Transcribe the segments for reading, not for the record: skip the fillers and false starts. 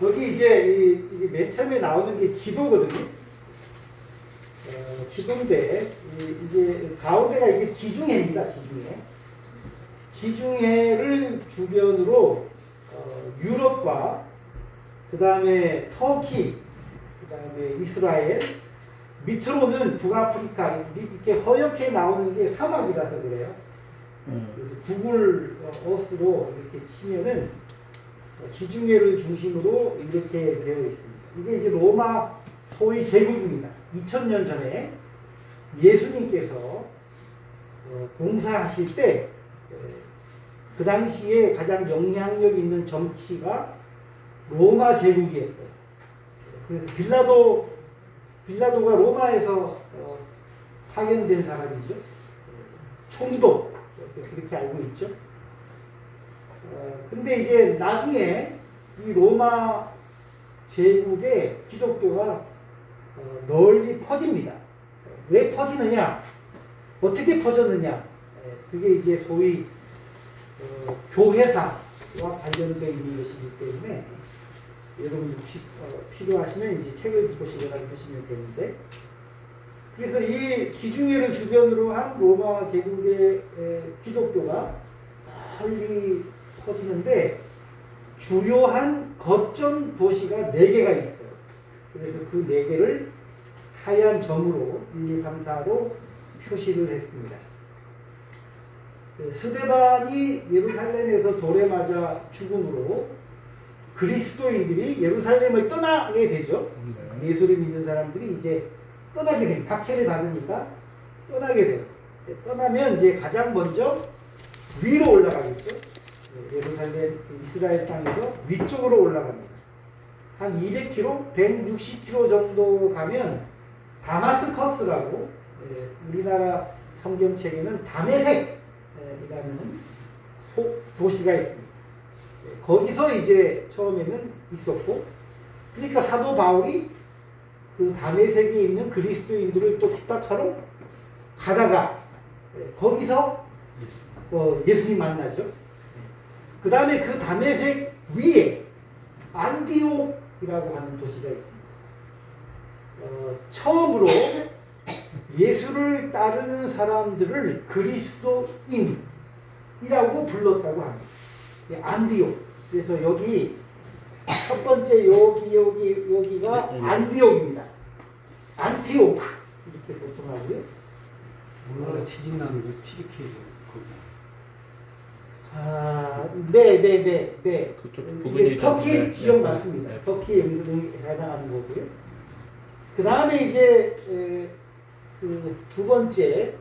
여기 이제 이게 맨 처음에 나오는 게 지도거든요. 지도인데 이제 가운데가 이게 지중해입니다. 지중해. 지중해를 주변으로 유럽과 그 다음에 터키, 그 다음에 이스라엘, 밑으로는 북아프리카 이렇게 허옇게 나오는 게 사막이라서 그래요. 그래서 구글 어스로 이렇게 치면은 지중해를 중심으로 이렇게 되어 있습니다. 이게 이제 로마 소위 제국입니다. 2000년 전에 예수님께서 공사하실 때 그 당시에 가장 영향력 있는 정치가 로마 제국이었어요. 그래서 빌라도가 로마에서 파견된 사람이죠. 총독 그렇게 알고 있죠. 근데 이제 나중에 이 로마 제국의 기독교가 널리 퍼집니다. 왜 퍼지느냐? 어떻게 퍼졌느냐? 그게 이제 소위 교회사와 관련된 것이기 때문에 여러분 혹시 필요하시면 이제 책을 보시거나 보시면 되는데, 그래서 이 지중해를 주변으로 한 로마 제국의 기독교가 널리 퍼지는데 주요한 거점 도시가 4개가 있어요. 그래서 그 4개를 하얀 점으로 1, 2, 3, 4로 표시를 했습니다. 스데반이 예루살렘에서 돌에 맞아 죽음으로 그리스도인들이 예루살렘을 떠나게 되죠. 예수를 믿는 사람들이 이제 떠나게 돼요. 박해를 받으니까 떠나게 돼요. 떠나면 이제 가장 먼저 위로 올라가겠죠. 예루살렘 이스라엘 땅에서 위쪽으로 올라갑니다. 한 200km, 160km 정도 가면 다마스커스라고 우리나라 성경책에는 다메섹이라는 도시가 있습니다. 거기서 이제 처음에는 있었고, 그러니까 사도 바울이 그 다메섹에 있는 그리스도인들을 또 부탁하러 가다가 거기서 예수님 만나죠. 그 다음에 그 다메섹 위에 안디옥이라고 하는 도시가 있습니다. 처음으로 예수를 따르는 사람들을 그리스도인이라고 불렀다고 합니다. 안디옥. 그래서 여기 첫 번째 여기가 안디옥입니다. 안티오크 이렇게 보통 하고요. 우리나라 지진나는 그 튀르키예죠. 네. 그쪽 이게 터키 네, 지역 네. 맞습니다. 터키 영등에 해당하는 거고요. 그 다음에 이제 그 두 번째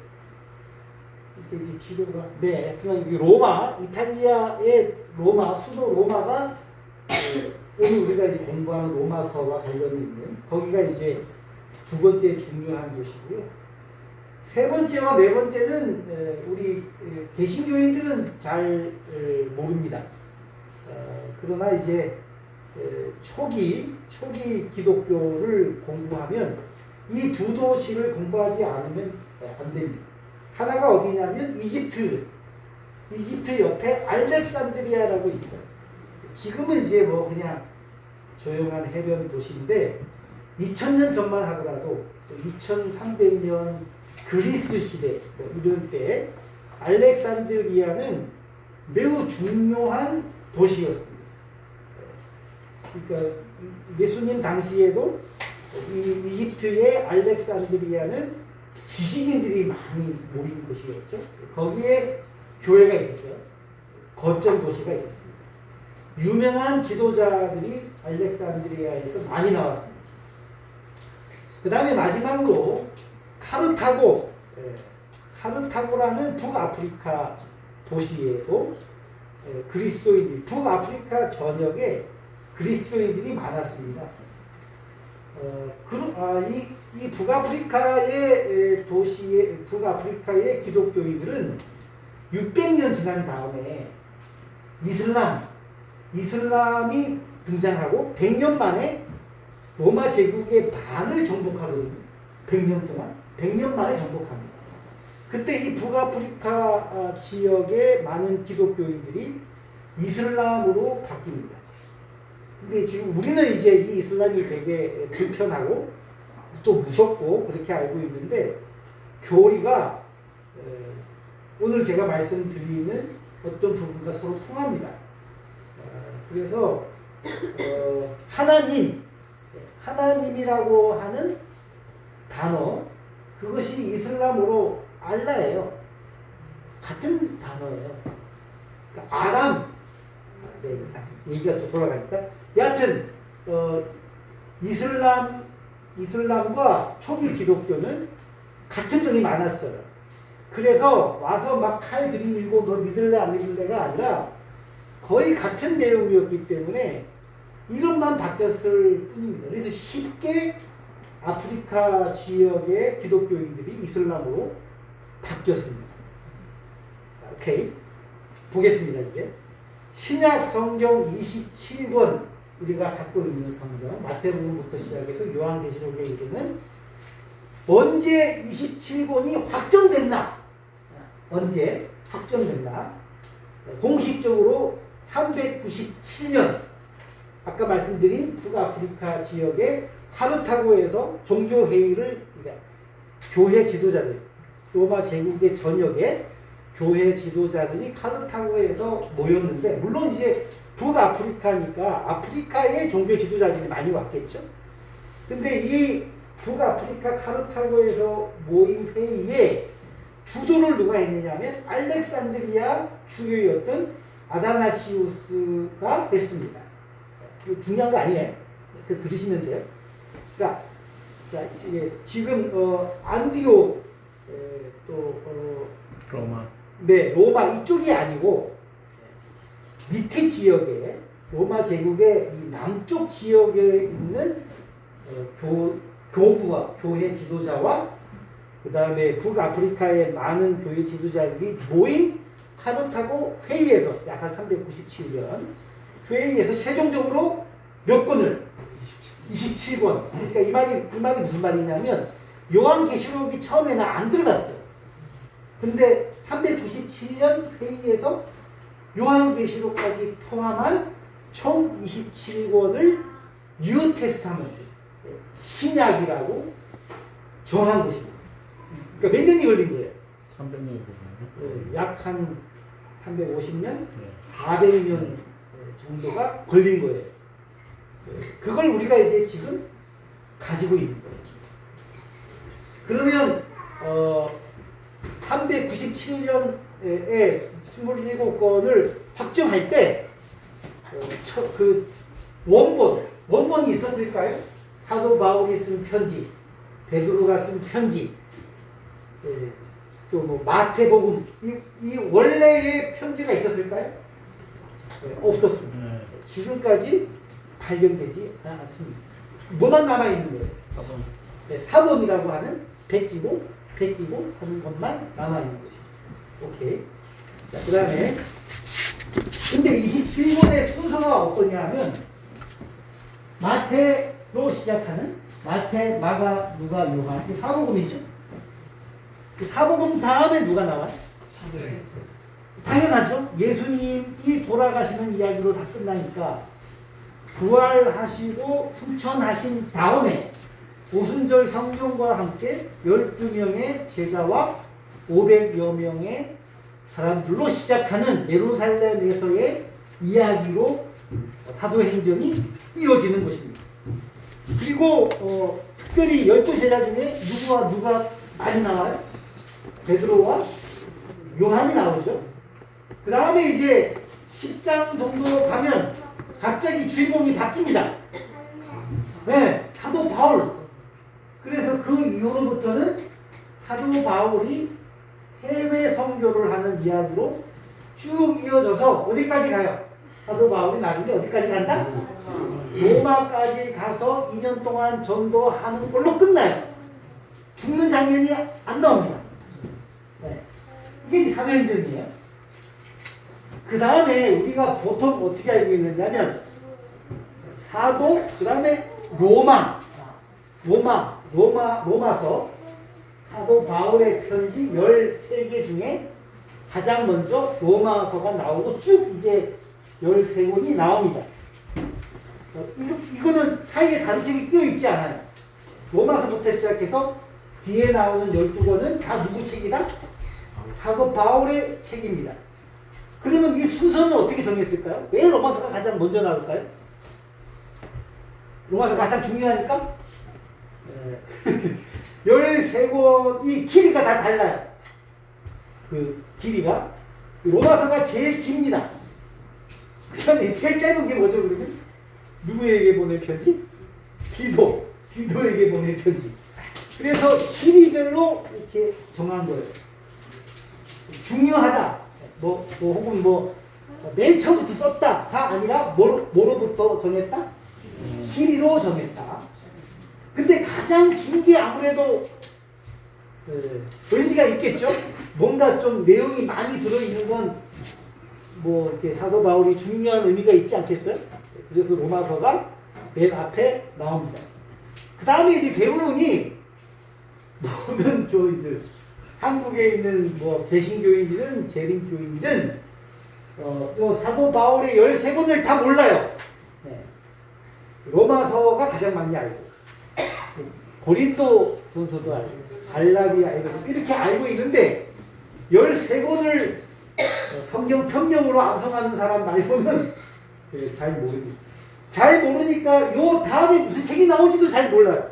이 지도가 하여튼 이게 로마, 이탈리아의 로마 수도 로마가 오늘 우리가 이제 공부하는 로마서와 관련이 있는 거기가 이제 두 번째 중요한 도시고요. 세 번째와 네 번째는 우리 개신교인들은 잘 모릅니다. 그러나 이제 초기 기독교를 공부하면 이 두 도시를 공부하지 않으면 안 됩니다. 하나가 어디냐면 이집트 옆에 알렉산드리아라고 있어요. 지금은 이제 뭐 그냥 조용한 해변 도시인데 2000년 전만 하더라도 또 2300년 그리스 시대 이런 때 알렉산드리아는 매우 중요한 도시였습니다. 그러니까 예수님 당시에도 이 이집트의 알렉산드리아는 지식인들이 많이 모인 곳이었죠. 거기에 교회가 있었어요. 거점 도시가 있었습니다. 유명한 지도자들이 알렉산드리아에서 많이 나왔습니다. 그 다음에 마지막으로 카르타고라는 북아프리카 도시에도 북아프리카 전역에 그리스도인들이 많았습니다. 이 북아프리카의 북아프리카의 기독교인들은 600년 지난 다음에 이슬람이 등장하고 100년 만에 로마 제국의 반을 정복하거든요. 100년 만에 정복합니다. 그때 이 북아프리카 지역의 많은 기독교인들이 이슬람으로 바뀝니다. 근데 지금 우리는 이제 이 이슬람이 되게 불편하고 또 무섭고 그렇게 알고 있는데 교리가 오늘 제가 말씀드리는 어떤 부분과 서로 통합니다. 그래서 하나님이라고 하는 단어, 그것이 이슬람어로 알라예요. 같은 단어예요. 그러니까 아람, 네, 얘기가 또 돌아가니까. 여하튼 이슬람과 초기 기독교는 같은 점이 많았어요. 그래서 와서 막 칼 들이밀고 너 믿을래 안 믿을래가 아니라 거의 같은 내용이었기 때문에 이름만 바뀌었을 뿐입니다. 그래서 쉽게 아프리카 지역의 기독교인들이 이슬람으로 바뀌었습니다. 오케이. 보겠습니다, 이제. 신약 성경 27권 우리가 갖고 있는 성경, 마태복음부터 시작해서 요한계시록에 이르는 언제 27권이 확정됐나? 언제 확정됐나? 공식적으로 397년, 아까 말씀드린 북아프리카 지역의 카르타고에서 종교회의를, 그러니까 교회 지도자들, 로마 제국의 전역에 교회 지도자들이 카르타고에서 모였는데, 물론 이제 북아프리카니까 아프리카의 종교 지도자들이 많이 왔겠죠. 근데 이 북아프리카 카르타고에서 모인 회의에 주도를 누가 했느냐면 알렉산드리아 주교였던 아다나시우스가 됐습니다. 중요한 거 아니에요. 그 들으시면 돼요. 그러니까 자, 지금 안디옥 로마. 네, 로마 이쪽이 아니고 밑에 지역에 로마 제국의 이 남쪽 지역에 있는 교부와 교회 지도자와 그 다음에 북아프리카의 많은 교회 지도자들이 모인 카르타고 회의에서 약 한 397년 회의에서 최종적으로 몇 권을? 27권. 그러니까 이 말이 무슨 말이냐면 요한계시록이 처음에는 안 들어갔어요. 근데 397년 회의에서 요한계시록까지 포함한 총 27권을 뉴 테스타먼트, 신약이라고 정한 것입니다. 그러니까 몇 년이 걸린 거예요? 300년. 약 한 350년, 400년 정도가 걸린 거예요. 그걸 우리가 이제 지금 가지고 있는 거예요. 그러면 397년에 27권을 확정할 때 그 원본이 있었을까요? 사도 바울이 쓴 편지, 베드로가 쓴 편지, 또 뭐 마태복음, 이 원래의 편지가 있었을까요? 없었습니다. 지금까지 발견되지 않았습니다. 뭐만 남아있는 거예요? 사본. 사본이라고 하는 베끼고 하는 것만 남아있는 것입니다. 오케이. 자, 그 다음에 근데 27권의 순서가 어떠냐 하면 마태로 시작하는 마태, 마가, 누가, 요한, 이 사복음이죠. 그 사복음 다음에 누가 나와요? 당연하죠. 예수님이 돌아가시는 이야기로 다 끝나니까 부활하시고 승천하신 다음에 오순절 성령과 함께 12명의 제자와 500여 명의 사람들로 시작하는 예루살렘에서의 이야기로 사도행전이 이어지는 것입니다. 그리고 특별히 12제자 중에 누가 많이 나와요? 베드로와 요한이 나오죠. 그 다음에 이제 10장 정도 가면 갑자기 주인공이 바뀝니다. 네, 사도 바울. 그래서 그 이후로부터는 사도 바울이 해외 선교를 하는 이야기로 쭉 이어져서 어디까지 가요? 사도 바울이 나중에 어디까지 간다? 로마까지 가서 2년 동안 전도하는 걸로 끝나요. 죽는 장면이 안 나옵니다. 네. 이게 사도행전이에요. 그 다음에 우리가 보통 어떻게 알고 있느냐면 사도, 그 다음에 로마서 사도 바울의 편지 13개 중에 가장 먼저 로마서가 나오고 쭉 이제 13권이 나옵니다. 이거는 사이에 다른 책이 끼어 있지 않아요. 로마서부터 시작해서 뒤에 나오는 12권은 다 누구 책이다? 사도 바울의 책입니다. 그러면 이 순서는 어떻게 정했을까요? 왜 로마서가 가장 먼저 나올까요? 로마서 가장 중요하니까? 13권이 길이가 다 달라요. 그 길이가. 로마서가 제일 깁니다. 그 다음에 제일 짧은 게 뭐죠, 그러면? 누구에게 보낸 편지? 디도에게 보낸 편지. 그래서 길이별로 이렇게 정한 거예요. 중요하다. 혹은 맨 처음부터 썼다가 아니라 뭐로부터 정했다? 길이로 정했다. 근데 가장 긴 게 아무래도 의미가 있겠죠? 뭔가 좀 내용이 많이 들어있는 건 이렇게 사도 바울이 중요한 의미가 있지 않겠어요? 그래서 로마서가 맨 앞에 나옵니다. 그 다음에 이제 대부분이 모든 교인들, 한국에 있는 개신교인이든 재림교인이든 사도 바울의 13권을 다 몰라요. 네. 로마서가 가장 많이 알고 고린도 전서도 알고 갈라디아 이렇게 알고 있는데 13권을 성경 편명으로 암송하는 사람 말고는 잘 모릅니다. 잘 모르니까 요 다음에 무슨 책이 나올지도 잘 몰라요.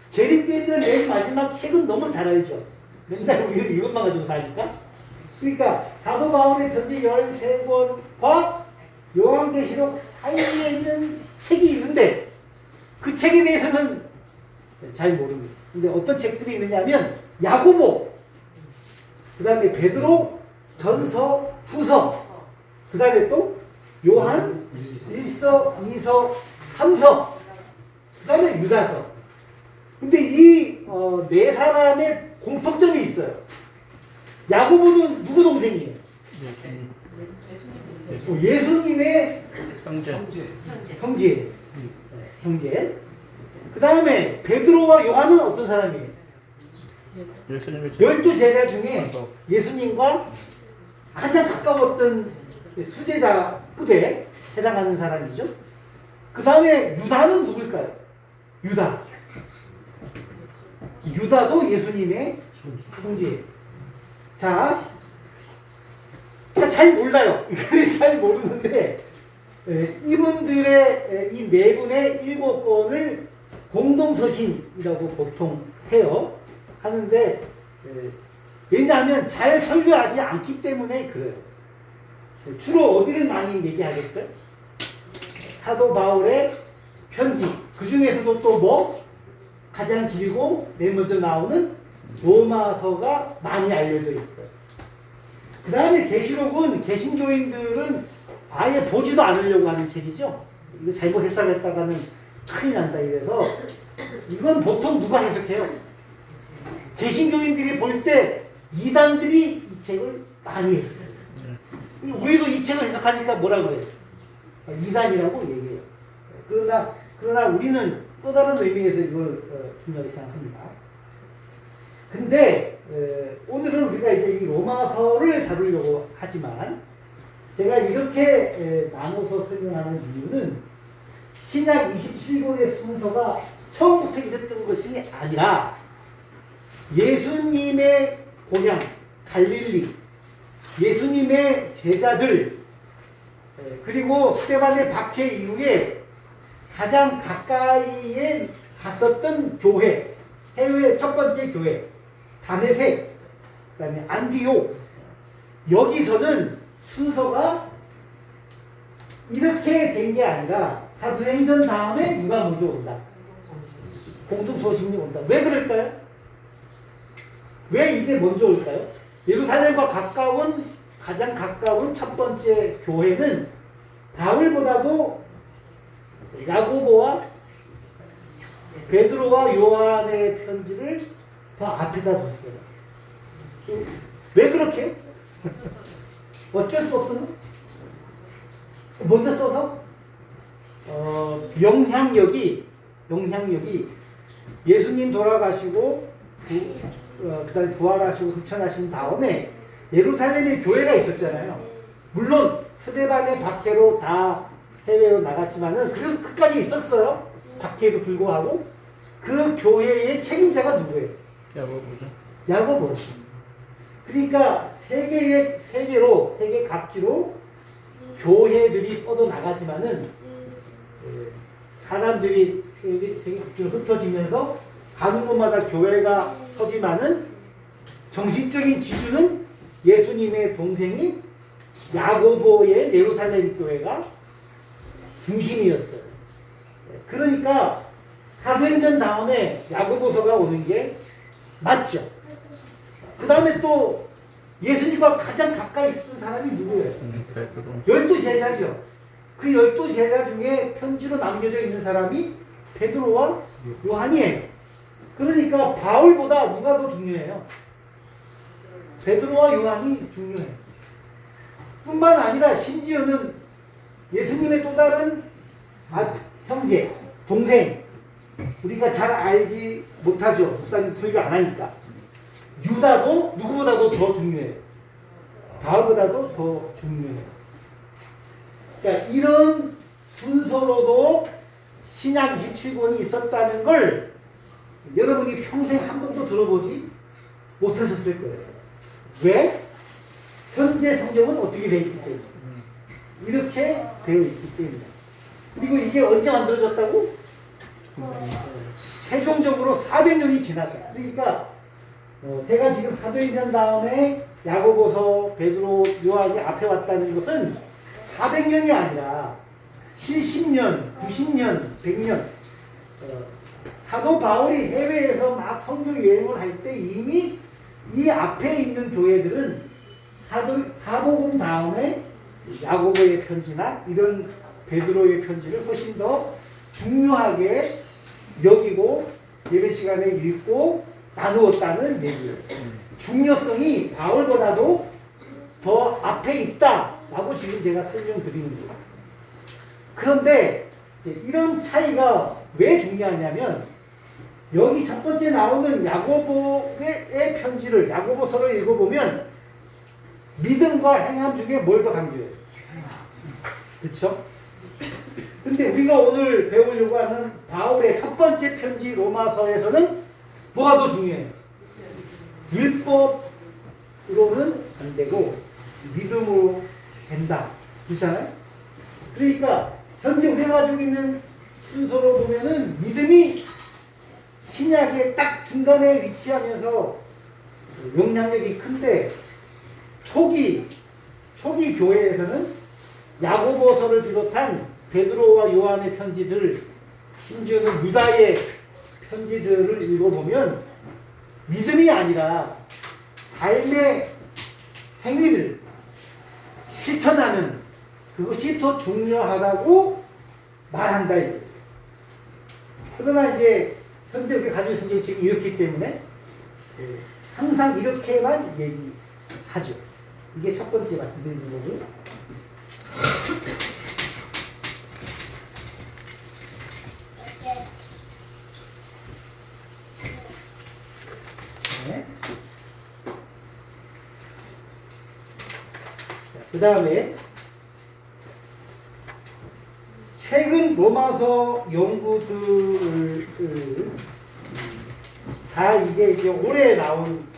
재림교인들은 맨 마지막 책은 너무 잘 알죠. 맨날 우리는 이것만 가지고 사니까. 그러니까 사도 바울의 편지 13권과 요한계시록 사이에 있는 책이 있는데 그 책에 대해서는 잘 모릅니다. 근데 어떤 책들이 있느냐면 야고보, 그 다음에 베드로, 전서, 후서, 그 다음에 또 요한, 1서, 2서, 3서, 그 다음에 유다서. 근데 이 네 사람의 공통점이 있어요. 야고보는 누구 동생이에요? 예수님의 형제. 형제. 그 다음에 베드로와 요한은 어떤 사람이에요? 12제자 중에 예수님과 가장 가까웠던 수제자급에 해당하는 사람이죠. 그 다음에 유다는 누굴까요? 유다도 예수님의 형제예요. 자, 잘 몰라요. 이걸 잘 모르는데 이분들의 이 네 분의 7권을 공동서신이라고 보통 해요. 하는데 왜냐하면 잘 설교하지 않기 때문에 그래요. 주로 어디를 많이 얘기하겠어요? 사도 바울의 편지. 그 중에서도 또 가장 길고 맨 먼저 나오는 로마서가 많이 알려져 있어요. 그 다음에 계시록은 개신교인들은 아예 보지도 않으려고 하는 책이죠. 이거 잘못 해석했다가는 큰일 난다 이래서 이건 보통 누가 해석해요? 개신교인들이 볼 때 이단들이 이 책을 많이 해석해요. 우리도 이 책을 해석하니까 뭐라고 해요? 이단이라고 얘기해요. 그러나 우리는 또 다른 의미에서 이걸 중요하게 생각합니다. 근데 오늘은 우리가 이제 이 로마서를 다루려고 하지만 제가 이렇게 나눠서 설명하는 이유는 신약 27권의 순서가 처음부터 이랬던 것이 아니라 예수님의 고향 갈릴리, 예수님의 제자들, 그리고 스데반의 박해 이후에 가장 가까이에 갔었던 교회, 해외의 첫 번째 교회, 다메섹, 그 다음에 안디옥, 여기서는 순서가 이렇게 된 게 아니라 사도행전 다음에 누가 먼저 온다? 공동서신이 온다. 왜 그럴까요? 왜 이게 먼저 올까요? 예루살렘과 가장 가까운 첫 번째 교회는 바울보다도 야고보와 베드로와 요한의 편지를 더 앞에다 뒀어요. 왜 그렇게? 어쩔 수 없어요. 먼저 써서 영향력이 예수님 돌아가시고 그다음에 부활하시고 흑천하신 다음에 예루살렘에 교회가 있었잖아요. 물론 스데반의 박해로 다 해외로 나갔지만은 그래도 끝까지 있었어요. 박해에도 불구하고 그 교회의 책임자가 누구예요? 야고보죠. 야고보. 그러니까 세계 각지로 교회들이 뻗어 나가지만은 사람들이 세계 각지로 흩어지면서 가는 곳마다 교회가 서지만은 정신적인 지주는 예수님의 동생인 야고보의 예루살렘 교회가 중심이었어요. 그러니까 사도행전 다음에 야고보서가 오는 게 맞죠. 그 다음에 또 예수님과 가장 가까이 있었던 사람이 누구예요? 베드로. 12제자죠. 그 12제자 중에 편지로 남겨져 있는 사람이 베드로와 요한이에요. 그러니까 바울보다 누가 더 중요해요? 베드로와 요한이 중요해요. 뿐만 아니라 심지어는 예수님의 또 다른 형제, 동생, 우리가 잘 알지 못하죠. 목사님 설교 안 하니까. 유다도 누구보다도 더 중요해요. 바울보다도 더 중요해요. 그러니까 이런 순서로도 신약 27권이 있었다는 걸 여러분이 평생 한 번도 들어보지 못하셨을 거예요. 왜? 현재 성경은 어떻게 되어 있기 때문에. 이렇게 되어 있기 때문에. 그리고 이게 언제 만들어졌다고? 최종적으로 400년이 지났어요. 그러니까 제가 지금 사도행전 다음에 야고보서, 베드로, 요한이 앞에 왔다는 것은 400년이 아니라 70년, 90년, 100년. 사도 바울이 해외에서 막 선교 여행을 할 때 이미 이 앞에 있는 교회들은 사복음 다음에 야고보의 편지나 이런 베드로의 편지를 훨씬 더 중요하게 여기고 예배 시간에 읽고 나누었다는 얘기예요. 중요성이 바울보다도 더 앞에 있다라고 지금 제가 설명드리는 거예요. 그런데 이런 차이가 왜 중요하냐면 여기 첫 번째 나오는 야고보의 편지를 야고보서를 읽어보면 믿음과 행함 중에 뭘 더 강조해요? 그렇죠? 근데 우리가 오늘 배우려고 하는 바울의 첫 번째 편지 로마서에서는 뭐가 더 중요해요? 율법으로는 안 되고 믿음으로 된다. 그렇잖아요? 그러니까 현재 우리가 가지고 있는 순서로 보면은 믿음이 신약의 딱 중간에 위치하면서 영향력이 큰데 초기 교회에서는 야고보서를 비롯한 베드로와 요한의 편지들, 심지어는 유다의 편지들을 읽어보면 믿음이 아니라 삶의 행위를 실천하는 그것이 더 중요하다고 말한다. 그러나 이제 현재 우리가 가지고 있는 성경이 지금 이렇기 때문에 항상 이렇게만 얘기하죠. 이게 첫 번째 말씀드리는 거고요. 네. 그 다음에 최근 로마서 연구들 다 이게 이제 올해 나온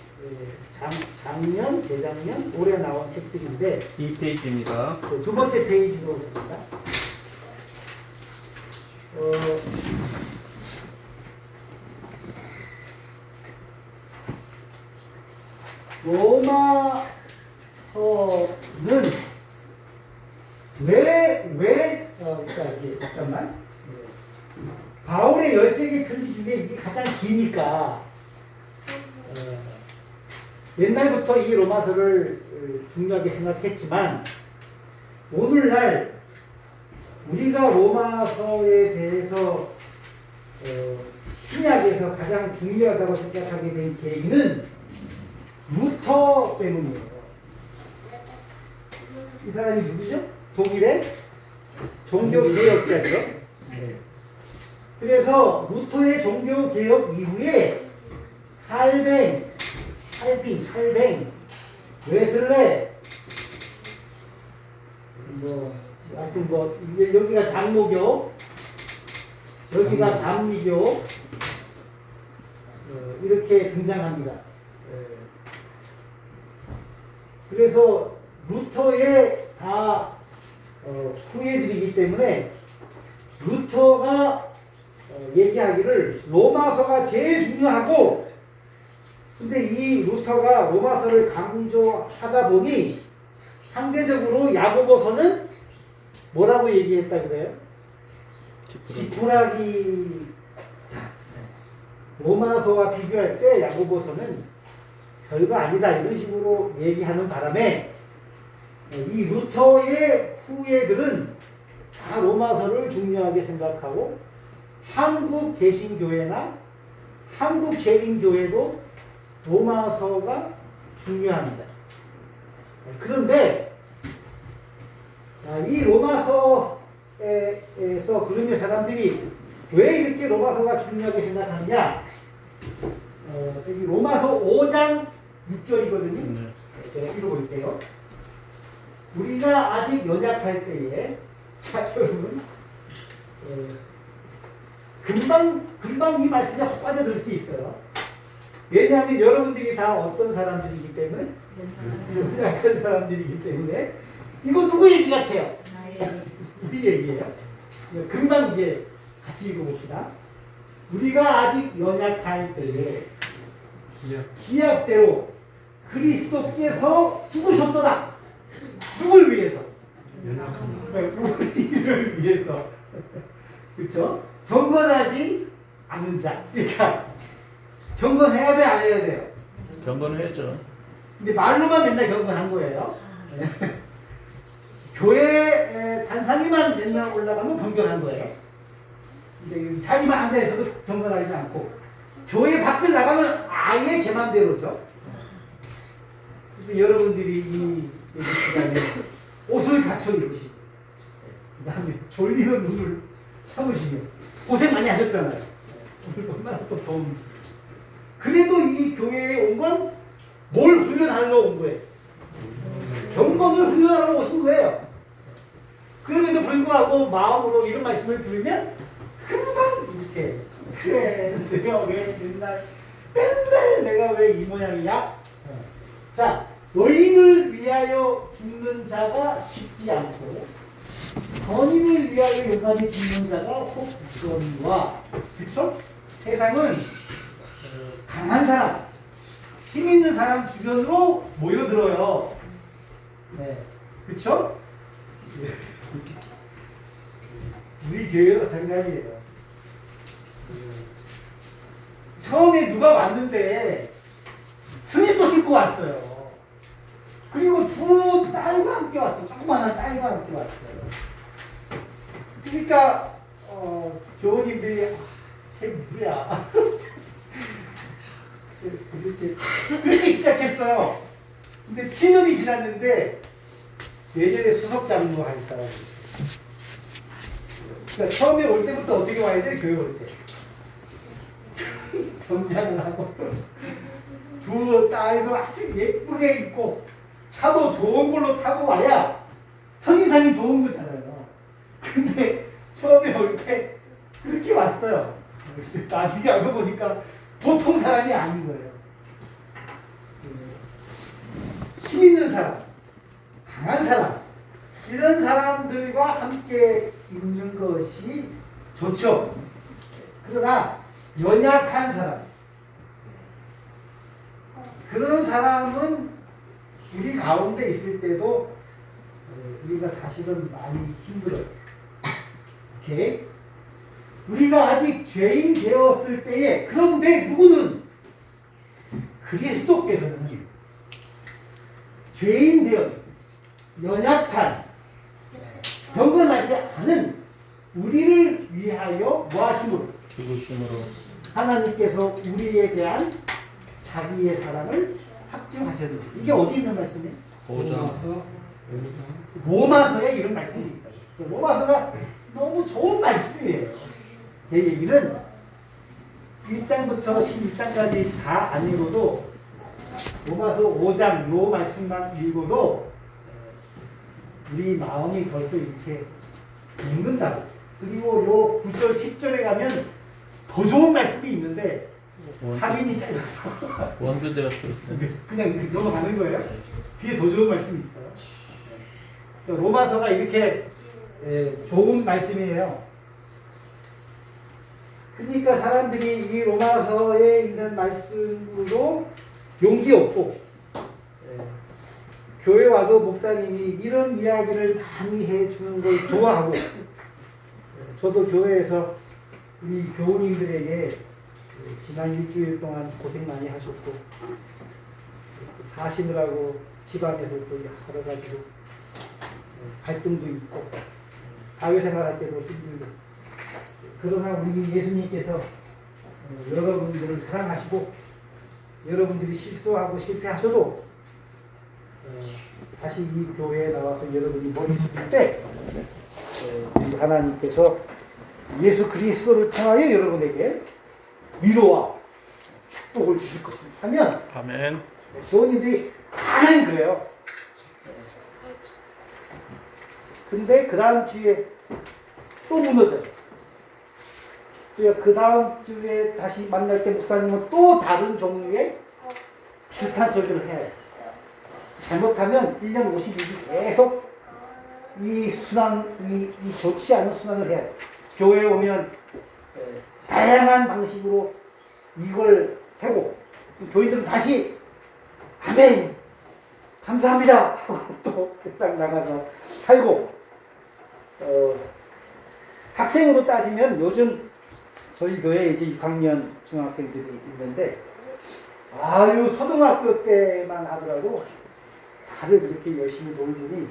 작년, 재작년, 올해 나온 책들인데 2페이지입니다. 두 번째 페이지로 봅니다. 로마서는 잠깐만. 바울의 13개 편지 중에 이게 가장 기니까, 옛날부터 이 로마서를 중요하게 생각했지만, 오늘날 우리가 로마서에 대해서 신약에서 가장 중요하다고 생각하게 된 계기는 루터 때문이에요. 이 사람이 누구죠? 독일의 종교개혁자죠. 네. 그래서 루터의 종교개혁 이후에 칼뱅, 웨슬레, 하여튼 뭐 여기가 장로교, 여기가 감리교 이렇게 등장합니다. 그래서 루터의 다 후예들이기 때문에 루터가 얘기하기를 로마서가 제일 중요하고, 근데 이 루터가 로마서를 강조하다 보니 상대적으로 야고보서는 뭐라고 얘기했다 그래요? 지푸라기. 로마서와 비교할 때 야고보서는 별거 아니다 이런 식으로 얘기하는 바람에 이 루터의 후예들은 다 로마서를 중요하게 생각하고 한국 개신교회나 한국 재림교회도 로마서가 중요합니다. 그런데 이 로마서에서 그러면 사람들이 왜 이렇게 로마서가 중요하게 생각하느냐? 여기 로마서 5장 6절이거든요. 제가 읽어볼게요. 우리가 아직 연약할 때에, 자 여러분, 금방 이 말씀에 확 빠져들 수 있어요. 왜냐하면 여러분들이 다 어떤 사람들이기 때문에, 연약한 사람들이기 때문에, 이거 누구 얘기 같아요? 우리 얘기예요. 금방 이제 같이 읽어봅시다. 우리가 아직 연약할 때에 기약대로 그리스도께서 죽으셨도다. 누굴 위해서? 우리를 위해서. 그렇죠? 경건하지 않은 자. 그러니까 경건해야 돼, 안 해야 돼요? 경건을 했죠. 근데 말로만 맨날 경건한 거예요. 교회 단상에만 맨날 올라가면 경건한 거예요. 근데 자기만 앉아 있어도 경건하지 않고 교회 밖을 나가면 아예 제 맘대로죠. 근데 여러분들이 이 시간에 옷을 갖춰 입으시고 그다음에 졸리는 눈을 참으시며 고생 많이 하셨잖아요. 오늘 얼마나 또 더운지. 그래도 이 교회에 온 건 뭘 훈련하러 온 거예요? 경건을 훈련하러 오신 거예요. 그럼에도 불구하고 마음으로 이런 말씀을 들으면 금방 이렇게 그래 내가 왜 맨날 내가 왜 이 모양이야? 자, 의인을 위하여 죽는 자가 쉽지 않고 선인을 위하여 용감히 죽는 자가 혹 있거니와. 그쵸? 세상은 강한 사람, 힘 있는 사람 주변으로 모여들어요. 네, 그쵸? 우리 교회도 마찬가지예요. 처음에 누가 왔는데 스니퍼 신고 왔어요. 그리고 두 딸과 함께 왔어요. 조그만한 딸과 함께 왔어요. 그러니까 교우님들이 쟤 누구야? 도대체 그렇게 시작했어요. 근데 7년이 지났는데 예전에 수석장로 하셨다고. 그러니까 처음에 올 때부터 어떻게 와야 돼? 교회 올 때. 정장을 하고 두 딸도 아주 예쁘게 입고 차도 좋은 걸로 타고 와야 첫인상이 좋은 거잖아요. 근데 처음에 올 때 그렇게 왔어요. 나중에 알고 보니까 보통 사람이 아닌 거예요. 힘 있는 사람, 강한 사람, 이런 사람들과 함께 있는 것이 좋죠. 그러나 연약한 사람, 그런 사람은 우리 가운데 있을 때도 우리가 사실은 많이 힘들어요. 오케이? 우리가 아직 죄인 되었을 때에, 그런데 누구는 그리스도께서는 죄인 되어 연약한 경건하지 않은 우리를 위하여 뭐 하심으로? 죽으심으로 하나님께서 우리에 대한 자기의 사랑을 확증하셨는데, 이게 어디 있는 말씀이에요? 로마서에 이런 말씀이 있다. 로마서가 너무 좋은 말씀이에요. 제 얘기는 1장부터 11장까지 다 안 읽어도 로마서 5장 요 말씀만 읽어도 우리 마음이 벌써 이렇게 읽는다고. 그리고 요 9절, 10절에 가면 더 좋은 말씀이 있는데 할인이 짧아서 원교대가 또 그냥 넘어가는 거예요. 뒤에 더 좋은 말씀이 있어요. 로마서가 이렇게 좋은 말씀이에요. 그러니까 사람들이 이 로마서에 있는 말씀으로 용기 얻고 교회 와도 목사님이 이런 이야기를 많이 해주는 걸 좋아하고 저도 교회에서 우리 교우님들에게 지난 일주일 동안 고생 많이 하셨고 사시느라고 집안에서 또 여러 가지로 갈등도 있고 사회생활할 때도 힘들고 그러나 우리 예수님께서 여러분들을 사랑하시고 여러분들이 실수하고 실패하셔도 다시 이 교회에 나와서 여러분이 머리 숙일 때 우리 하나님께서 예수 그리스도를 통하여 여러분에게 위로와 축복을 주실 것입니다 하면 아멘. 교우님들이 다는 그래요. 근데 그 다음 주에 또 무너져요. 그 다음 주에 다시 만날 때 목사님은 또 다른 종류의 비슷한 소리를 해요. 잘못하면 1년 52주 계속 이 순환, 이 좋지 않은 순환을 해야 돼요. 교회에 오면 다양한 방식으로 이걸 하고 교인들은 다시 아멘 감사합니다 하고 또 딱 나가서 살고 학생으로 따지면 요즘 저희 교회에 이제 6학년 중학생들이 있는데 아유 초등학교 때만 하더라도 다들 그렇게 열심히 놀더니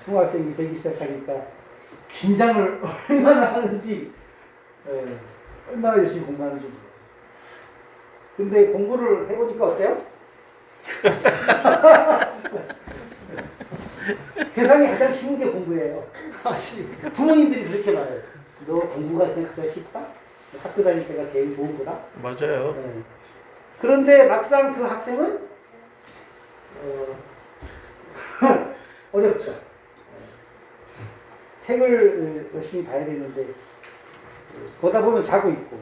중학생이 되기 시작하니까 긴장을 얼마나 하는지 얼마나 열심히 공부하는지 몰라요. 근데 공부를 해보니까 어때요? 세상에 가장 쉬운 게 공부예요. 부모님들이 그렇게 말해요. 너 공부가 생각보다 쉽다? 학교 다닐 때가 제일 좋은 거다? 맞아요. 그런데 막상 그 학생은 어렵죠. 책을 열심히 봐야 되는데 보다 보면 자고 있고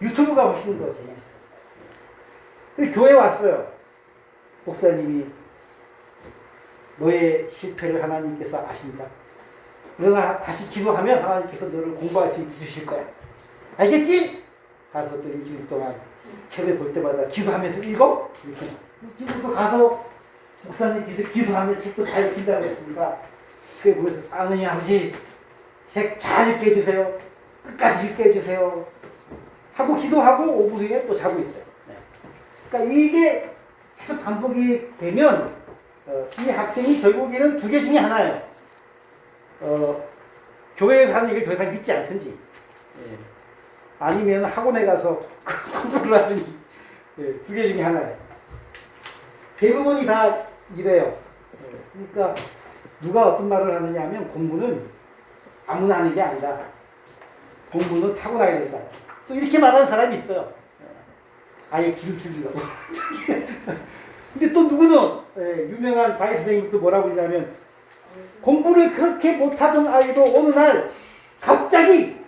유튜브가 훨씬 더 재밌어요. 교회 왔어요. 목사님이 너의 실패를 하나님께서 아십니다. 그러나 다시 기도하면 하나님께서 너를 공부할 수 있게 주실 거야. 알겠지? 가서 또 일주일 동안 책을 볼 때마다 기도하면서 읽어? 이렇게. 지금도 가서 목사님께서 기도하면 책도 잘 읽힌다고 했으니까 그게 보면서 하느님 아버지 책 잘 읽게 해주세요. 끝까지 읽게 해주세요. 하고 기도하고 5분 후에 또 자고 있어요. 그러니까 이게 계속 반복이 되면 이 학생이 결국에는 두 개 중에 하나예요. 교회에서 하는 얘기를 더 이상 믿지 않든지 아니면 학원에 가서 공부를 하든지 두 개 중에 하나예요. 대부분이 다 이래요. 그러니까 누가 어떤 말을 하느냐 하면 공부는 아무나 하는 게 아니다. 공부는 타고나야 된다. 또 이렇게 말하는 사람이 있어요. 아예 길을 죽이려고. 근데 또 누구는 유명한 과외 선생님이 또 뭐라고 그러냐면 공부를 그렇게 못하던 아이도 어느 날 갑자기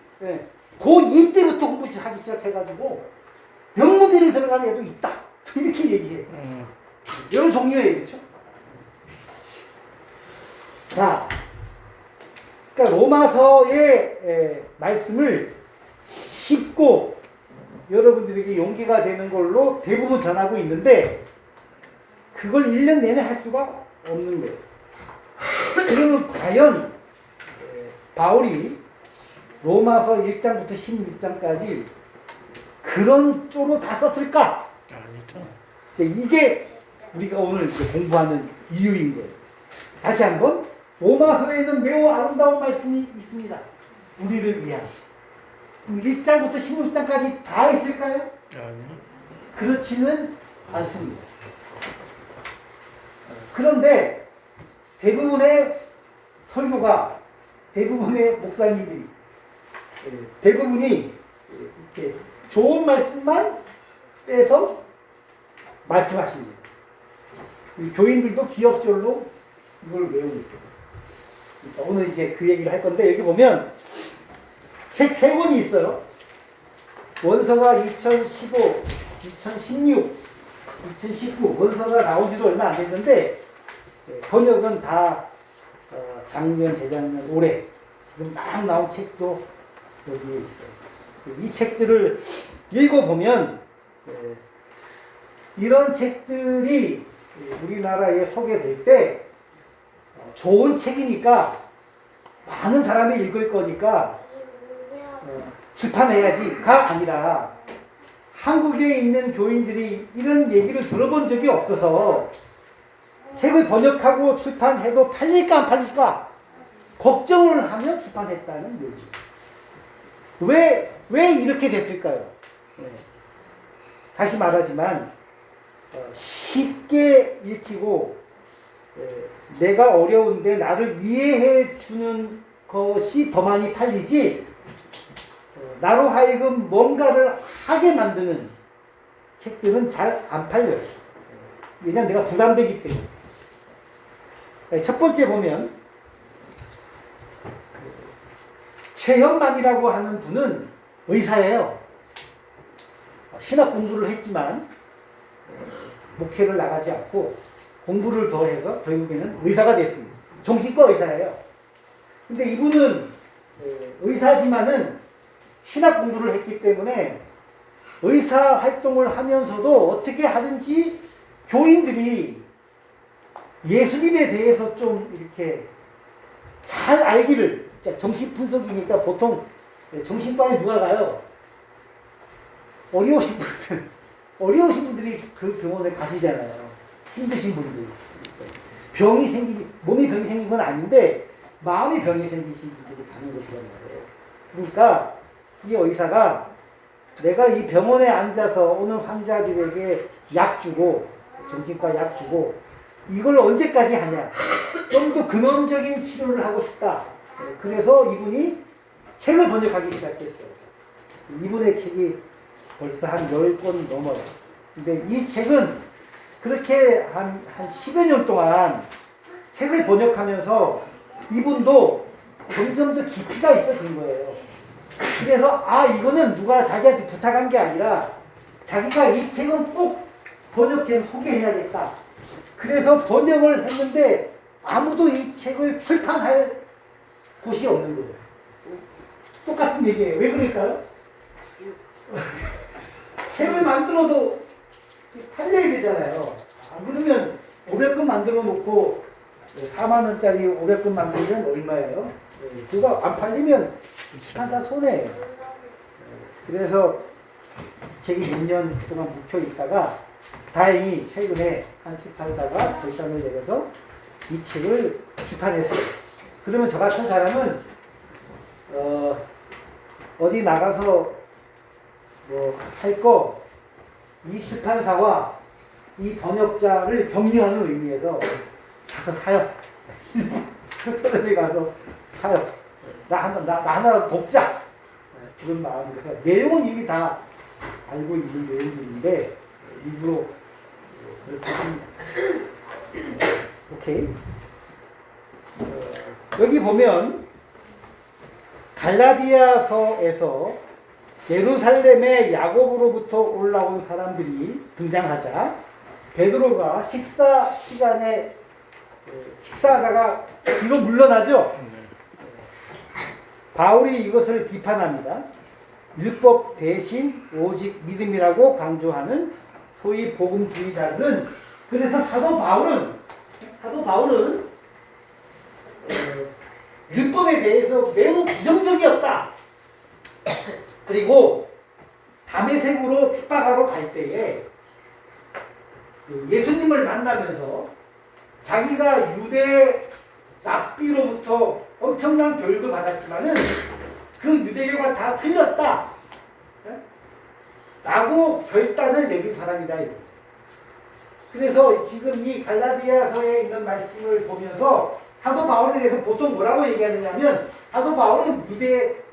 고2 때부터 공부 하기 시작해가지고 명문대를 들어간 애도 있다. 이렇게 얘기해요. 여러 종류의 그렇죠? 자, 그러니까 로마서의 말씀을 쉽고 여러분들에게 용기가 되는 걸로 대부분 전하고 있는데 그걸 1년 내내 할 수가 없는 거예요. 그러면 과연 바울이 로마서 1장부터 16장까지 그런 쪽으로 다 썼을까? 아니죠. 이게 우리가 오늘 공부하는 이유인 거예요. 다시 한번 로마서에는 매우 아름다운 말씀이 있습니다. 우리를 위한. 1장부터 16장까지 다 있을까요? 아니. 그렇지는 않습니다. 그런데 대부분의 설교가 대부분의 목사님들이 대부분이 이렇게 좋은 말씀만 빼서 말씀하십니다. 교인들도 기억절로 이걸 외우고 있어요. 그러니까 오늘 이제 그 얘기를 할 건데 여기 보면 책 3권이 있어요. 원서가 2015, 2016, 2019 원서가 나온 지도 얼마 안 됐는데 번역은 다 작년, 재작년, 올해 지금 막 나온 책도 여기에 있어요. 이 책들을 읽어보면 이런 책들이 우리나라에 소개될 때 좋은 책이니까 많은 사람이 읽을 거니까 출판해야지가 아니라 한국에 있는 교인들이 이런 얘기를 들어본 적이 없어서 책을 번역하고 출판해도 팔릴까 안 팔릴까 걱정을 하며 출판했다는 얘기. 왜 이렇게 됐을까요? 다시 말하지만 쉽게 읽히고 내가 어려운데 나를 이해해 주는 것이 더 많이 팔리지 나로 하여금 뭔가를 하게 만드는 책들은 잘 안 팔려요. 왜냐면 내가 부담되기 때문에. 첫 번째 보면 최현만이라고 하는 분은 의사예요. 신학 공부를 했지만 목회를 나가지 않고 공부를 더 해서 결국에는 의사가 됐습니다. 정신과 의사예요. 근데 이분은 의사지만은 신학 공부를 했기 때문에 의사 활동을 하면서도 어떻게 하든지 교인들이 예수님에 대해서 좀 이렇게 잘 알기를, 정신분석이니까 보통 정신과에 누가 가요? 어려우신 분들이 그 병원에 가시잖아요. 힘드신 분들. 몸이 병이 생긴 건 아닌데, 마음이 병이 생기신 분들이 가는 것이란 말이에요. 그러니까, 이 의사가 내가 이 병원에 앉아서 오는 환자들에게 약 주고, 정신과 약 주고, 이걸 언제까지 하냐. 좀 더 근원적인 치료를 하고 싶다. 그래서 이분이 책을 번역하기 시작했어요. 이분의 책이 벌써 한 10권 넘어요. 근데 이 책은 그렇게 한 10여 년 동안 책을 번역하면서 이분도 점점 더 깊이가 있어진 거예요. 그래서 이거는 누가 자기한테 부탁한 게 아니라 자기가 이 책은 꼭 번역해서 소개해야겠다. 그래서 번역을 했는데 아무도 이 책을 출판할 곳이 없는 거예요. 똑같은 얘기예요. 왜 그럴까요? 책을 만들어도 팔려야 되잖아요. 안 그러면 500권 만들어 놓고 4만원짜리 500권 만들면 얼마예요? 그거 안 팔리면 출판사 손해예요. 그래서 책이 몇 년 동안 묵혀 있다가 다행히 최근에 한식 살다가 결단을 내려서 이 책을 출판했어요. 그러면 저 같은 사람은 어디 나가서 뭐 할 거 이 출판사와 이 번역자를 격려하는 의미에서 가서 사요. 그런데 가서 사요. 나 하나라도 돕자. 그런 마음으로. 내용은 이미 다 알고 있는 내용인데 일부러 그렇게 합니다. 오케이. 여기 보면 갈라디아서에서 예루살렘의 야곱으로부터 올라온 사람들이 등장하자 베드로가 식사 시간에 식사하다가 뒤로 물러나죠. 바울이 이것을 비판합니다. 율법 대신 오직 믿음이라고 강조하는 소위 복음주의자들은 그래서 사도 바울은 율법에 대해서 매우 부정적이었다. 그리고 다메섹으로 핍박하러 갈 때에 예수님을 만나면서 자기가 유대 랍비로부터 엄청난 교육을 받았지만은 그 유대교가 다 틀렸다. 라고 결단을 내린 사람이다. 그래서 지금 이 갈라디아서에 있는 말씀을 보면서 사도 바울에 대해서 보통 뭐라고 얘기하느냐면 사도 바울은 유대의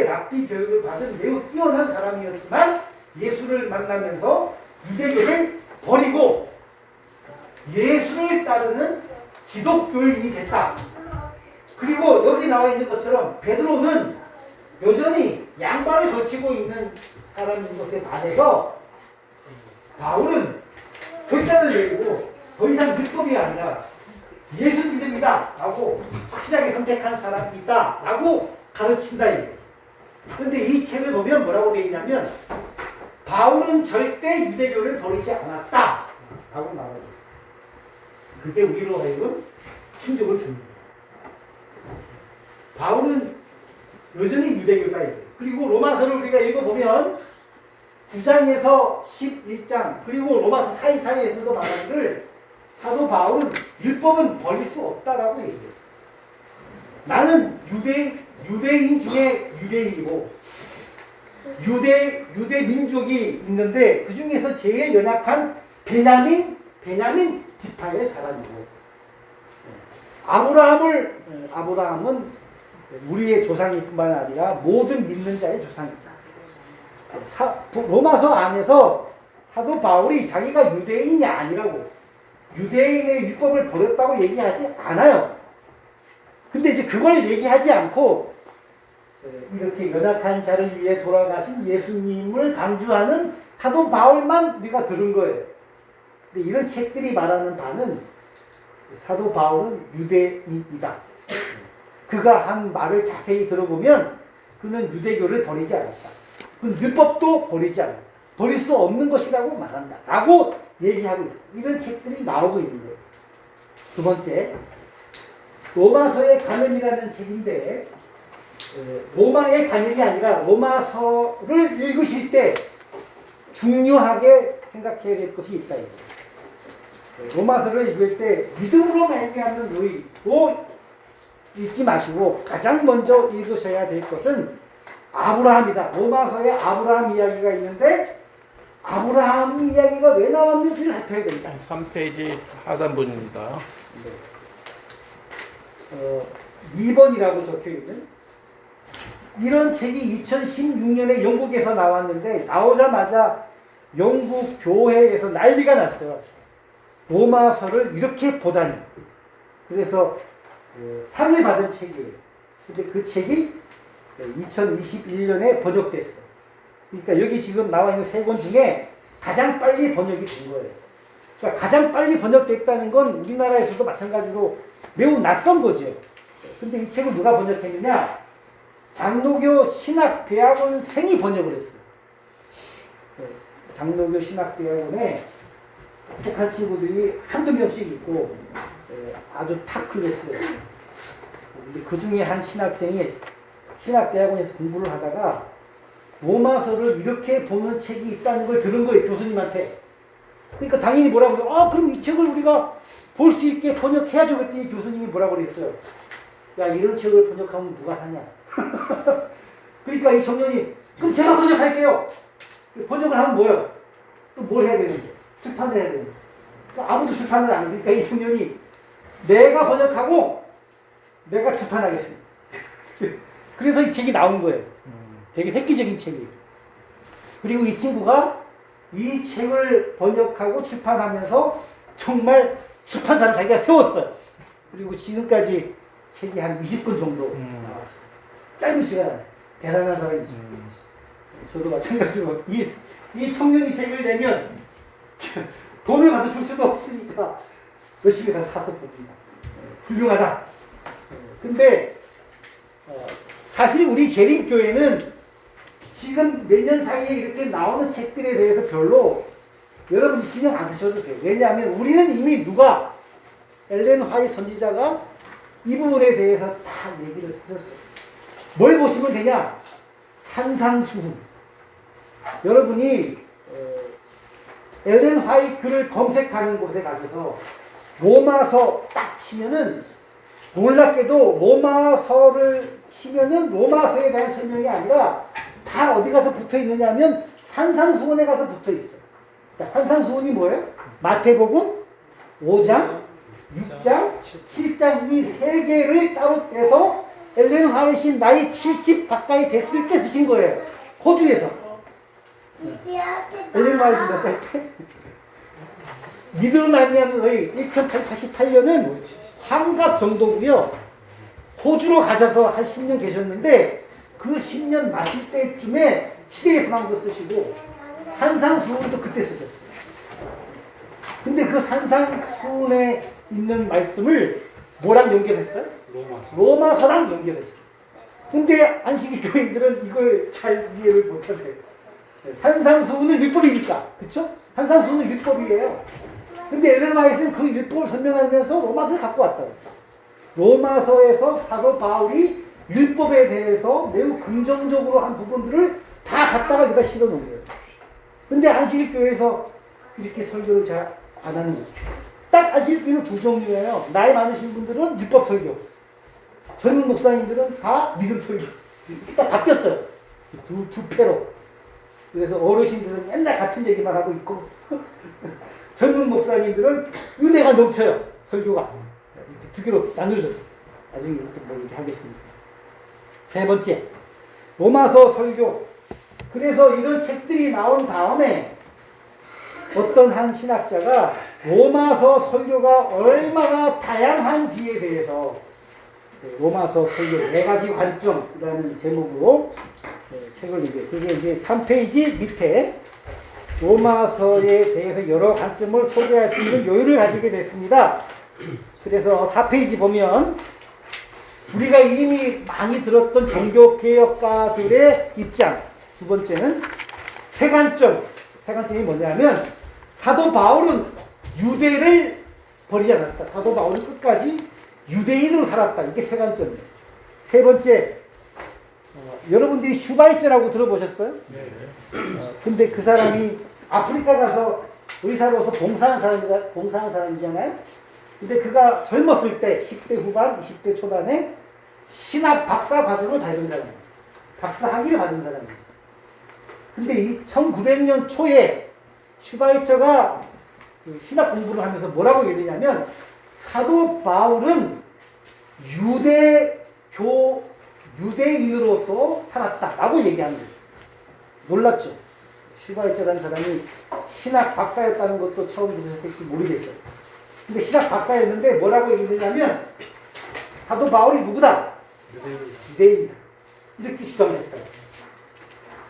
랍비 교육을 받은 매우 뛰어난 사람이었지만 예수를 만나면서 유대교를 버리고 예수를 따르는 기독교인이 됐다. 그리고 여기 나와 있는 것처럼 베드로는 여전히 양발을 걸치고 있는 사람인 것에 반해서 바울은 결단을 내리고 더 이상 율법이 아니라 예수 믿음이다 라고 확실하게 선택한 사람이 있다 라고 가르친다. 그런데 이 책을 보면 뭐라고 되어 있냐면 바울은 절대 유대교를 버리지 않았다 라고 말하죠. 그게 우리로 하여금 충격을 줍니다. 바울은 여전히 유대교다. 그리고 로마서를 우리가 읽어보면 9장에서 11장 그리고 로마서 사이사이에서도 말하기를 사도 바울은 율법은 버릴 수 없다라고 얘기해요. 나는 유대인 중에 유대인이고 유대 민족이 있는데 그 중에서 제일 연약한 베냐민 지파의 사람이고 아브라함은 우리의 조상일 뿐만 아니라 모든 믿는 자의 조상이다. 로마서 안에서 사도 바울이 자기가 유대인이 아니라고 유대인의 율법을 버렸다고 얘기하지 않아요. 근데 이제 그걸 얘기하지 않고 이렇게 연약한 자를 위해 돌아가신 예수님을 강조하는 사도 바울만 우리가 들은 거예요. 근데 이런 책들이 말하는 바는 사도 바울은 유대인이다. 그가 한 말을 자세히 들어보면 그는 유대교를 버리지 않았다. 그는 율법도 버리지 않았다. 버릴 수 없는 것이라고 말한다. 라고 얘기하고 있어요. 이런 책들이 나오고 있는 거예요. 두 번째, 로마서의 가면이라는 책인데 로마의 가면이 아니라 로마서를 읽으실 때 중요하게 생각해야 될 것이 있다. 로마서를 읽을 때 믿음으로 말미암는 의로 읽지 마시고 가장 먼저 읽으셔야 될 것은 아브라함이다. 로마서에 아브라함 이야기가 있는데 아브라함 이야기가 왜 나왔는지를 살펴야 된다. 3페이지 하단부입니다. 2번이라고 적혀있는 이런 책이 2016년에 영국에서 나왔는데 나오자마자 영국 교회에서 난리가 났어요. 로마서를 이렇게 보다니. 그래서 상을 받은 책이에요. 근데 그 책이 2021년에 번역됐어요. 그러니까 여기 지금 나와 있는 세 권 중에 가장 빨리 번역이 된 거예요. 그러니까 가장 빨리 번역됐다는 건 우리나라에서도 마찬가지로 매우 낯선 거죠. 근데 이 책을 누가 번역했느냐? 장로교 신학대학원생이 번역을 했어요. 장로교 신학대학원에 똑똑한 친구들이 한두 명씩 있고 아주 탑 클래스예요. 근데 그 중에 한 신학생이 신학대학원에서 공부를 하다가 로마서를 이렇게 보는 책이 있다는 걸 들은 거예요, 교수님한테. 그러니까 당연히 뭐라고 그래요? 그럼 이 책을 우리가 볼 수 있게 번역해야죠. 그랬더니 교수님이 뭐라고 그랬어요? 야, 이런 책을 번역하면 누가 사냐? 그러니까 이 청년이, 그럼 제가 번역할게요. 번역을 하면 뭐예요? 또 뭘 해야 되는데? 출판을 해야 되는데. 아무도 출판을 안 해. 그러니까 이 청년이 내가 번역하고 내가 출판하겠습니다. 그래서 이 책이 나온 거예요. 되게 획기적인 책이에요. 그리고 이 친구가 이 책을 번역하고 출판하면서 정말 출판사를 자기가 세웠어요. 그리고 지금까지 책이 한 20권 정도 나왔어요. 짧은 시간 대단한 사람이죠. 저도 마찬가지로 이 청년이 책을 내면 돈을 가서 줄 수도 없으니까 열심히 가서 사서 봅니다. 훌륭하다. 근데 사실 우리 재림교회는 지금 몇 년 사이에 이렇게 나오는 책들에 대해서 별로 여러분이 신경 안 쓰셔도 돼요. 왜냐하면 우리는 이미 누가 엘렌 화이트 선지자가 이 부분에 대해서 다 얘기를 하셨어요. 뭘 보시면 되냐? 산상수훈. 여러분이 엘렌 화이트 글을 검색하는 곳에 가셔서 로마서 딱 치면은 놀랍게도 로마서를 치면은 로마서에 대한 설명이 아니라 다 어디 가서 붙어 있느냐 하면 산상수훈에 가서 붙어 있어요. 자, 산상수훈이 뭐예요? 마태복음 5장, 6장, 7장 이 세 개를 따로 떼서 엘렌 화이트이 나이 70 가까이 됐을 때 쓰신 거예요. 호주에서. 엘렌 화이트 몇 살 때? 믿음을 말미암의 1888년은 환갑 정도고요. 호주로 가셔서 한 10년 계셨는데 그 10년 마칠 때쯤에 시대의 소망도 쓰시고 산상수훈도 그때 쓰셨어요. 근데 그 산상수훈에 있는 말씀을 뭐랑 연결했어요? 로마서랑 연결했어요. 근데 안식일 교인들은 이걸 잘 이해를 못하세요. 산상수훈은 율법이니까, 그쵸? 산상수훈은 율법이에요. 근데 에르마이스는 그 율법을 설명하면서 로마서를 갖고 왔다고. 로마서에서 사도 바울이 율법에 대해서 매우 긍정적으로 한 부분들을 다 갖다가 여기다 실어 놓은 거예요. 근데 안식일 교회에서 이렇게 설교를 잘 안 하는 거죠. 딱 안식일 교회는 두 종류예요. 나이 많으신 분들은 율법 설교, 젊은 목사님들은 다 믿음 설교. 딱 바뀌었어요. 두 패로. 그래서 어르신들은 맨날 같은 얘기만 하고 있고 젊은 목사님들은 은혜가 넘쳐요. 설교가. 두 개로 나눠졌어요. 나중에 뭐 얘기하겠습니다. 세 번째, 로마서 설교. 그래서 이런 책들이 나온 다음에 어떤 한 신학자가 로마서 설교가 얼마나 다양한지에 대해서 로마서 설교 4가지 관점이라는 제목으로 책을 이제 그게 이제 3페이지 밑에 로마서에 대해서 여러 관점을 소개할 수 있는 여유를 가지게 됐습니다. 그래서 4페이지 보면 우리가 이미 많이 들었던 종교개혁가들의 입장, 두 번째는 세 관점이 뭐냐면 사도 바울은 유대를 버리지 않았다. 사도 바울은 끝까지 유대인으로 살았다. 이게 세 관점이에요. 세 번째, 여러분들이 슈바이처라고 들어보셨어요? 네. 근데 그 사람이 아프리카 가서 의사로서 봉사한 사람이잖아요? 근데 그가 젊었을 때 10대 후반, 20대 초반에 신학 박사 과정을 받은 사람이에요. 박사 학위를 받은 사람이에요. 근데 이 1900년 초에 슈바이처가 신학 공부를 하면서 뭐라고 얘기하냐면 사도 바울은 유대인으로서 살았다라고 얘기하는 거예요. 놀랍죠? 슈바이처라는 사람이 신학 박사였다는 것도 처음 들으셨을지 모르겠어요. 근데 신학 박사였는데 뭐라고 얘기했냐면 사도 바울이 누구다? 유대인이다. 이렇게 주장했어요.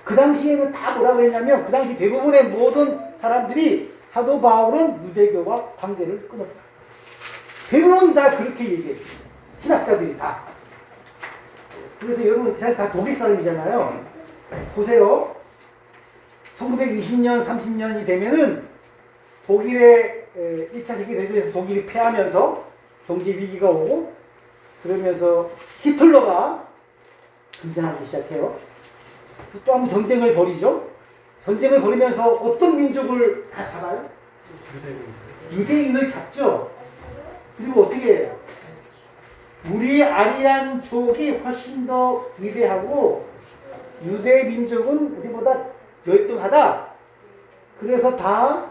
그 당시에는 다 뭐라고 했냐면 그 당시 대부분의 모든 사람들이 사도 바울은 유대교와 관계를 끊었다. 대부분이 다 그렇게 얘기했어요. 신학자들이 다. 그래서 여러분 다 독일 사람이잖아요. 보세요. 1920년, 30년이 되면은 독일의 1차 세계대전에서 독일이 패하면서 경제 위기가 오고 그러면서 히틀러가 등장하기 시작해요. 또 한번 전쟁을 벌이죠. 전쟁을 벌이면서 어떤 민족을 다 잡아요? 유대인을 잡죠. 그리고 어떻게 해요? 우리 아리안족이 훨씬 더 위대하고 유대 민족은 우리보다 열등하다. 그래서 다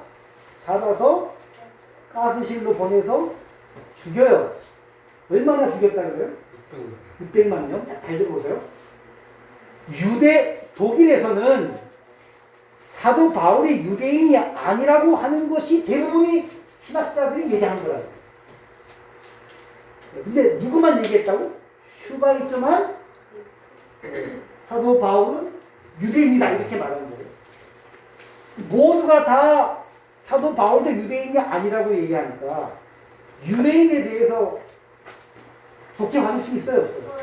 잡아서 가스실로 보내서 죽여요. 얼마나 죽였다고요? 600만 명? 자, 잘 들어보세요. 독일에서는 사도 바울이 유대인이 아니라고 하는 것이 대부분이 신학자들이 얘기한 거라고. 근데 누구만 얘기했다고? 슈바이처만 사도 바울은 유대인이다 이렇게 말하는 거예요. 모두가 다 사도 바울도 유대인이 아니라고 얘기하니까 유대인에 대해서 좋게 봐줄 수 있어요? 없어요?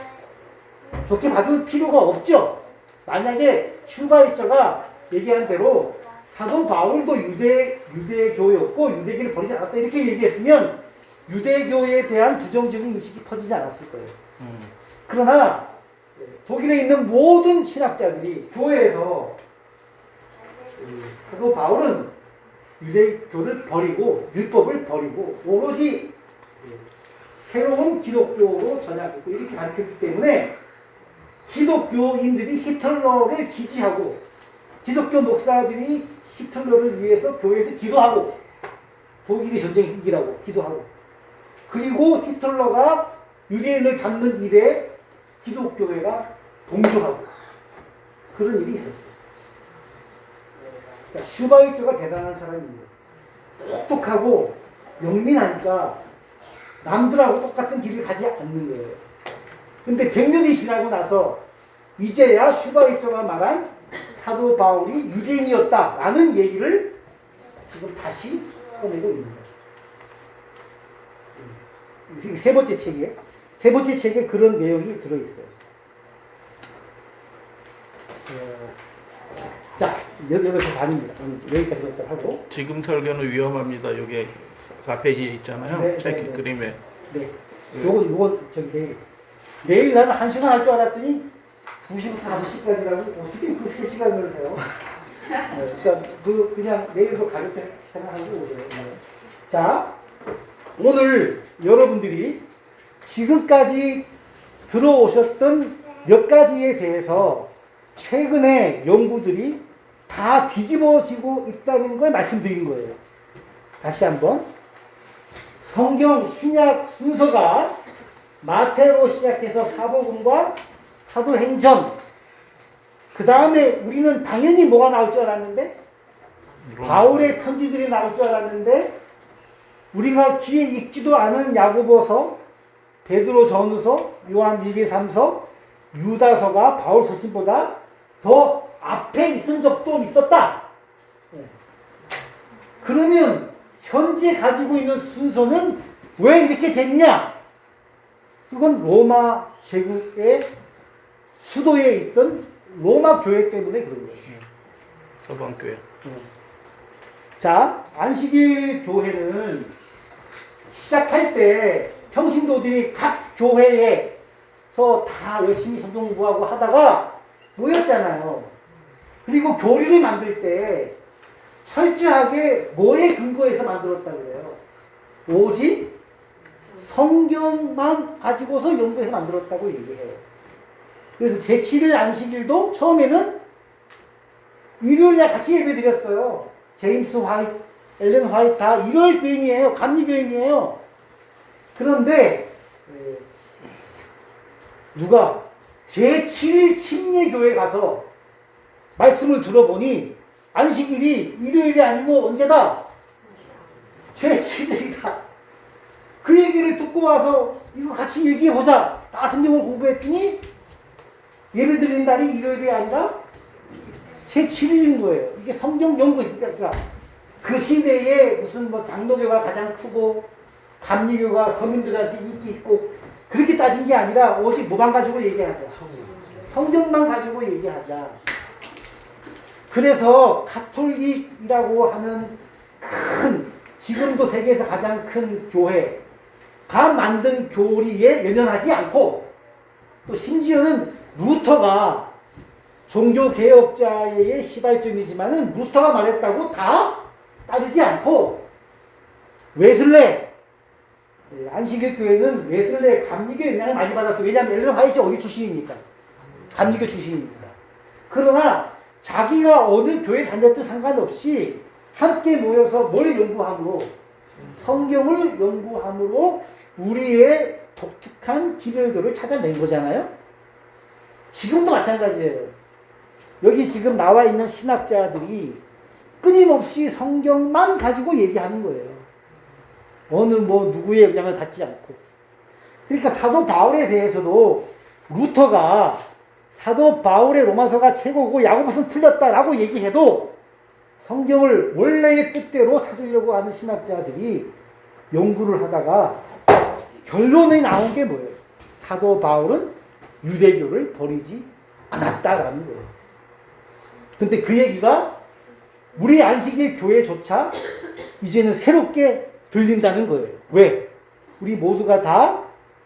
좋게 봐줄 필요가 없죠. 만약에 슈바이처가 얘기한 대로 사도 바울도 유대교였고 유대교를 버리지 않았다 이렇게 얘기했으면 유대교에 대한 부정적인 인식이 퍼지지 않았을 거예요. 그러나 독일에 있는 모든 신학자들이 교회에서 사도 바울은 유대교를 버리고 율법을 버리고 오로지 새로운 기독교로 전향했고 이렇게 가르쳤기 때문에 기독교인들이 히틀러를 지지하고 기독교 목사들이 히틀러를 위해서 교회에서 기도하고 독일이 전쟁에 이기라고 기도하고 그리고 히틀러가 유대인을 잡는 일에 기독교회가 동조하고 그런 일이 있었어요. 그러니까 슈바이처가 대단한 사람입니다. 똑똑하고 영민하니까 남들하고 똑같은 길을 가지 않는 거예요. 근데 100년이 지나고 나서 이제야 슈바이처가 말한 사도 바울이 유대인이었다라는 얘기를 지금 다시 꺼내고 있는 거예요. 세 번째 책에 그런 내용이 들어있어요. 자, 여기서 반입니다. 여기까지 하고. 지금 설교는 위험합니다. 여기 4페이지에 있잖아요. 네, 책 네, 네. 그림에. 네. 요건 저기 내일 나는 1시간 할 줄 알았더니 2시부터 5시까지라고 어떻게 그 3시간을 해요? 그러니까 그냥 내일도 가볍게 생각하고 오세요. 네. 자, 오늘 여러분들이 지금까지 들어오셨던 몇 가지에 대해서 최근에 연구들이 다 뒤집어지고 있다는 걸 말씀드린 거예요. 다시 한번. 성경 신약 순서가 마태로 시작해서 사복음과 사도행전, 그 다음에 우리는 당연히 뭐가 나올 줄 알았는데 바울의 편지들이 나올 줄 알았는데 우리가 귀에 익지도 않은 야고보서, 베드로 전후서, 요한 1, 2, 3서, 유다서가 바울 서신보다 더 앞에 있은 적도 있었다. 그러면 현재 가지고 있는 순서는 왜 이렇게 됐냐? 그건 로마 제국의 수도에 있던 로마 교회 때문에 그런 거예요. 서방교회. 자, 안식일 교회는 시작할 때 평신도들이 각 교회에서 다 열심히 성경 공부하고 하다가 모였잖아요. 그리고 교리를 만들 때 철저하게 뭐에 근거해서 만들었다 그래요? 오직 성경만 가지고서 연구해서 만들었다고 얘기해요. 그래서 제7일 안식일도 처음에는 일요일에 같이 예배 드렸어요. 제임스 화이트, 엘렌 화이트 다 일요일 교인이에요. 감리 교인이에요. 그런데 누가 제7일 침례교회 가서 말씀을 들어보니 안식일이 일요일이 아니고 언제다? 제7일이다. 그 얘기를 듣고 와서 이거 같이 얘기해보자. 다 성경을 공부했더니 예배 드리는 날이 일요일이 아니라 제7일인 거예요. 이게 성경 연구니까 그 시대에 무슨 뭐 장로교가 가장 크고 감리교가 서민들한테 인기 있고 그렇게 따진 게 아니라 오직 뭐만 가지고 얘기하자. 성경만 가지고 얘기하자. 그래서 가톨릭이라고 하는 큰, 지금도 세계에서 가장 큰 교회가 만든 교리에 연연하지 않고 또 심지어는 루터가 종교개혁자의 시발점이지만은 루터가 말했다고 다 따르지 않고 웨슬레, 안식일 교회는 웨슬레 감리교 영향을 많이 받았어요. 왜냐하면 엘렌 화이트 어디 출신입니까? 감리교 출신입니다. 그러나 자기가 어느 교회 다녔든 상관없이 함께 모여서 뭘 연구함으로 성경을 연구함으로 우리의 독특한 기별들을 찾아낸 거잖아요. 지금도 마찬가지예요. 여기 지금 나와 있는 신학자들이 끊임없이 성경만 가지고 얘기하는 거예요. 어느 뭐 누구의 영향을 받지 않고. 그러니까 사도 바울에 대해서도 루터가 사도 바울의 로마서가 최고고 야고보서는 틀렸다라고 얘기해도 성경을 원래의 뜻대로 찾으려고 하는 신학자들이 연구를 하다가 결론이 나온 게 뭐예요? 사도 바울은 유대교를 버리지 않았다라는 거예요. 근데 그 얘기가 우리 안식일 교회조차 이제는 새롭게 들린다는 거예요. 왜? 우리 모두가 다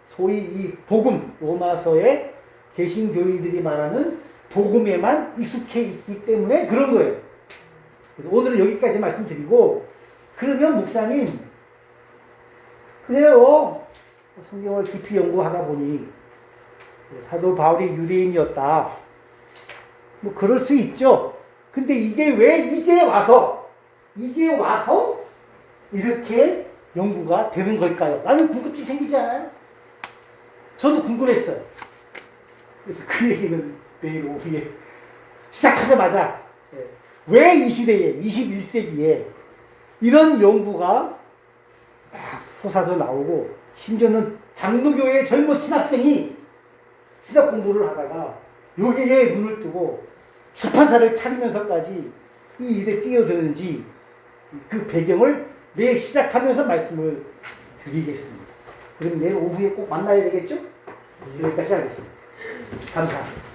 소위 이 복음, 로마서의 개신교인들이 말하는 복음에만 익숙해 있기 때문에 그런 거예요. 그래서 오늘은 여기까지 말씀드리고, 그러면 목사님, 그래요. 성경을 깊이 연구하다 보니 사도 바울이 유대인이었다. 뭐 그럴 수 있죠. 근데 이게 왜 이제 와서 이렇게 연구가 되는 걸까요? 나는 궁금증이 생기지 않아요? 저도 궁금했어요. 그래서 그 얘기는 내일 오후에 시작하자마자 왜 이 시대에 21세기에 이런 연구가 막 솟아서 나오고 심지어는 장로교의 젊은 신학생이 신학 공부를 하다가 여기에 눈을 뜨고 출판사를 차리면서까지 이 일에 뛰어드는지 그 배경을 내일 시작하면서 말씀을 드리겠습니다. 그럼 내일 오후에 꼭 만나야 되겠죠? 여기까지 하겠습니다. 감사합니다.